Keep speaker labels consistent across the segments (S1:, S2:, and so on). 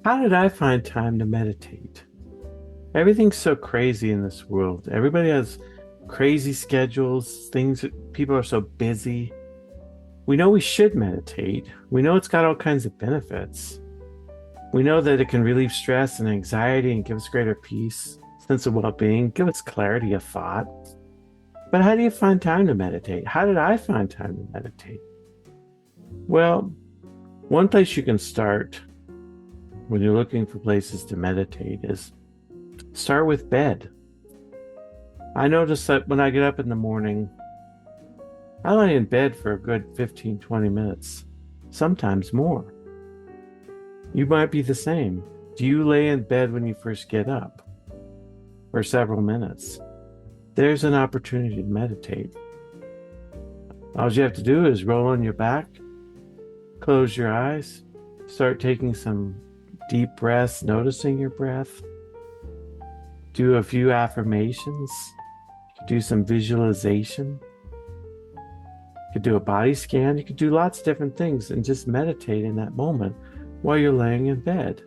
S1: How did I find time to meditate? Everything's so crazy in this world. Everybody has crazy schedules, people are so busy. We know we should meditate. We know it's got all kinds of benefits. We know that it can relieve stress and anxiety and give us greater peace, sense of well-being, give us clarity of thought. But how do you find time to meditate? How did I find time to meditate? Well, one place you can start when you're looking for places to meditate is start with bed. I notice that when I get up in the morning, I lay in bed for a good 15, 20 minutes, sometimes more. You might be the same. Do you lay in bed when you first get up for several minutes? There's an opportunity to meditate. All you have to do is roll on your back, close your eyes, start taking some deep breaths, noticing your breath. Do a few affirmations. Do some visualization. You could do a body scan. You could do lots of different things and just meditate in that moment while you're laying in bed,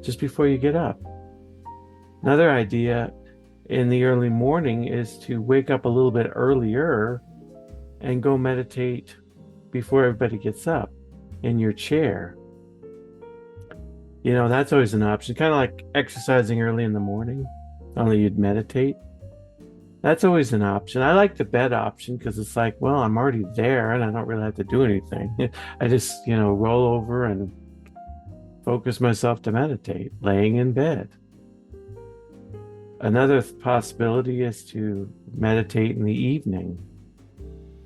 S1: just before you get up. Another idea in the early morning is to wake up a little bit earlier and go meditate before everybody gets up in your chair. That's always an option, kind of like exercising early in the morning, only you'd meditate. That's always an option. I like the bed option because it's like, well, I'm already there and I don't really have to do anything. I just, roll over and focus myself to meditate, laying in bed. Another possibility is to meditate in the evening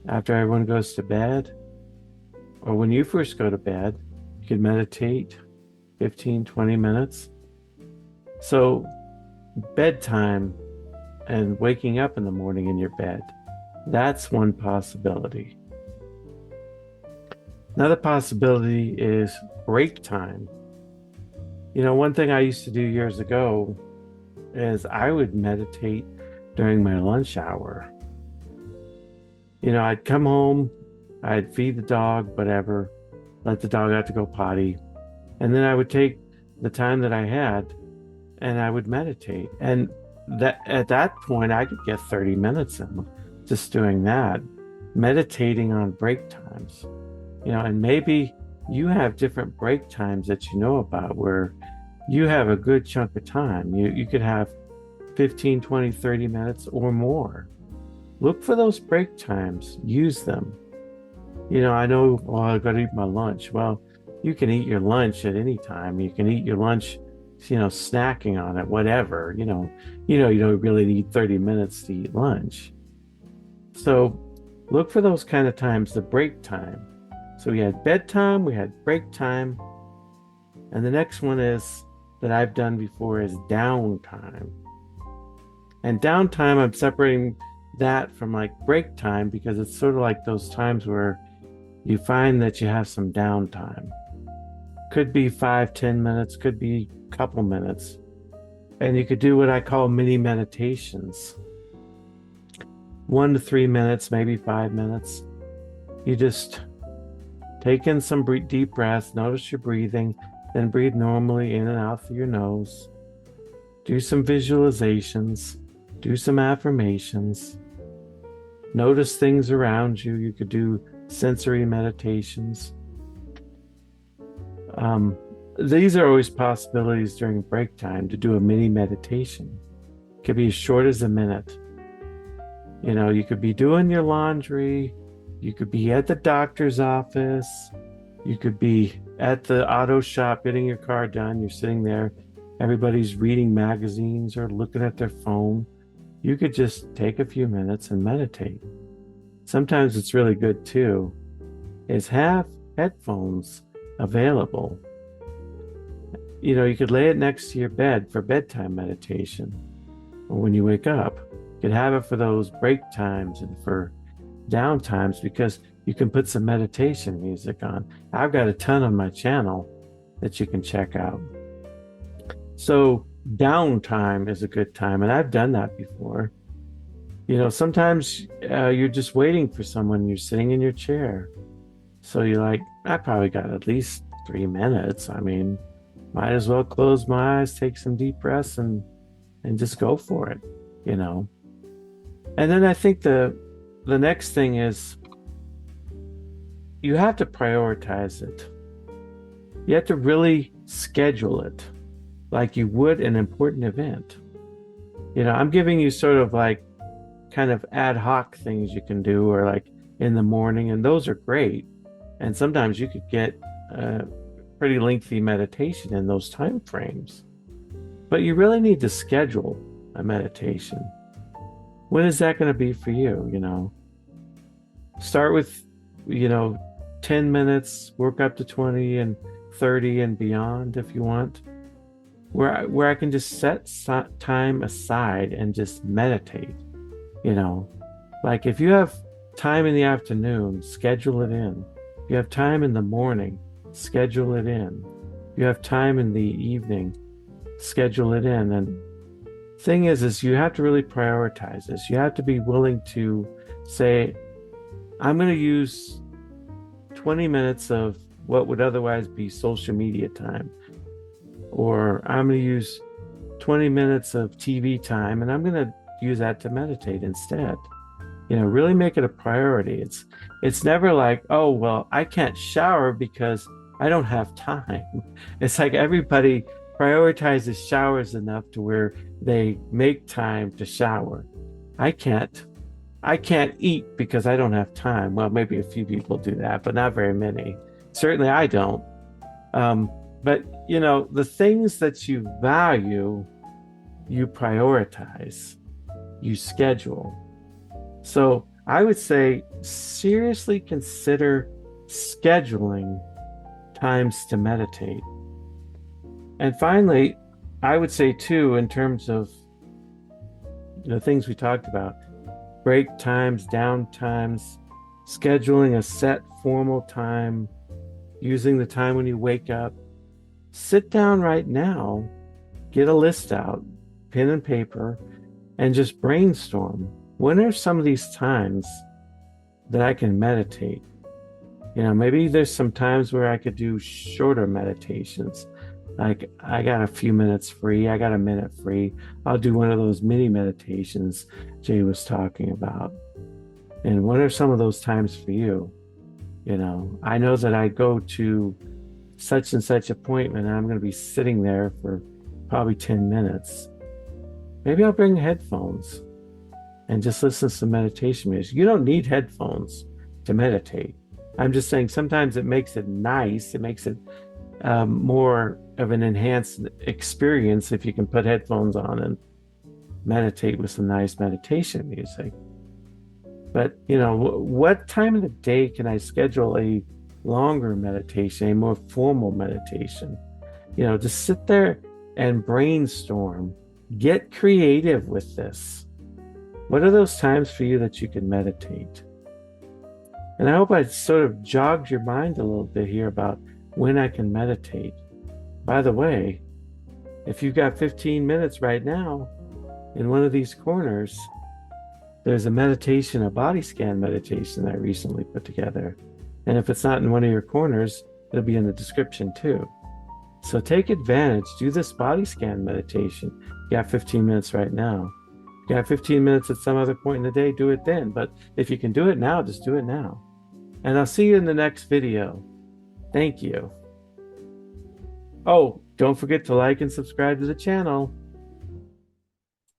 S1: after everyone goes to bed, or when you first go to bed, you can meditate 15, 20 minutes. So, bedtime and waking up in the morning in your bed, that's one possibility. Another possibility is break time. One thing I used to do years ago is I would meditate during my lunch hour. I'd come home, I'd feed the dog, whatever, let the dog out to go potty, and then I would take the time that I had and I would meditate. And that at that point, I could get 30 minutes in just doing that, meditating on break times. And maybe you have different break times that you know about where you have a good chunk of time. You could have 15, 20, 30 minutes or more. Look for those break times, use them. I know, well, I got to eat my lunch. Well, you can eat your lunch at any time. You can eat your lunch, snacking on it, whatever. You don't really need 30 minutes to eat lunch. So look for those kind of times, the break time. So we had bedtime, we had break time, and the next one is that I've done before is downtime. And downtime, I'm separating that from like break time because it's sort of like those times where you find that you have some downtime. Could be 5, 10 minutes, could be a couple minutes. And you could do what I call mini meditations. 1 to 3 minutes, maybe 5 minutes. You just take in some deep breaths, notice your breathing, then breathe normally in and out through your nose. Do some visualizations, do some affirmations. Notice things around you. You could do sensory meditations. These are always possibilities during break time to do a mini meditation. It could be as short as a minute. You could be doing your laundry. You could be at the doctor's office. You could be at the auto shop getting your car done. You're sitting there. Everybody's reading magazines or looking at their phone. You could just take a few minutes and meditate. Sometimes it's really good too, is have headphones available. You could lay it next to your bed for bedtime meditation. Or when you wake up, you could have it for those break times and for down times because you can put some meditation music on. I've got a ton on my channel that you can check out. So downtime is a good time, and I've done that before. Sometimes you're just waiting for someone, you're sitting in your chair. So you're like, I probably got at least 3 minutes. I mean, might as well close my eyes, take some deep breaths, and just go for it, you know. And then I think the next thing is you have to prioritize it. You have to really schedule it like you would an important event. You know, I'm giving you sort of like kind of ad hoc things you can do, or like in the morning, and those are great. And sometimes you could get a pretty lengthy meditation in those time frames. But you really need to schedule a meditation. When is that going to be for you? You know, start with, you know, 10 minutes, work up to 20 and 30 and beyond if you want, where I can just set time aside and just meditate, you know. Like if you have time in the afternoon, schedule it in. If you have time in the morning, schedule it in. If you have time in the evening, schedule it in. And thing is you have to really prioritize this. You have to be willing to say, I'm going to use 20 minutes of what would otherwise be social media time, or I'm going to use 20 minutes of TV time, and I'm going to use that to meditate instead. You know, really make it a priority. It's never like, oh, well, I can't shower because I don't have time. It's like everybody prioritizes showers enough to where they make time to shower. I can't eat because I don't have time. Well, maybe a few people do that, but not very many. Certainly I don't. But you know, the things that you value, you prioritize, you schedule. So I would say seriously consider scheduling times to meditate. And finally, I would say too, in terms of the things we talked about, break times, down times, scheduling a set formal time, using the time when you wake up, sit down right now, get a list out, pen and paper, and just brainstorm. When are some of these times that I can meditate? You know, maybe there's some times where I could do shorter meditations. Like I got a few minutes free, I got a minute free. I'll do one of those mini meditations Jay was talking about. And what are some of those times for you? You know, I know that I go to such and such appointment and I'm going to be sitting there for probably 10 minutes. Maybe I'll bring headphones and just listen to some meditation music. You don't need headphones to meditate. I'm just saying sometimes it makes it nice. It makes it more of an enhanced experience if you can put headphones on and meditate with some nice meditation music. But, you know, what time of the day can I schedule a longer meditation, a more formal meditation? You know, just sit there and brainstorm. Get creative with this. What are those times for you that you can meditate? And I hope I sort of jogged your mind a little bit here about when I can meditate. By the way, if you've got 15 minutes right now in one of these corners, there's a meditation, a body scan meditation that I recently put together. And if it's not in one of your corners, it'll be in the description too. So take advantage, do this body scan meditation. You got 15 minutes right now. You got 15 minutes at some other point in the day, do it then. But if you can do it now, just do it now. And I'll see you in the next video. Thank you. Oh, don't forget to like and subscribe to the channel.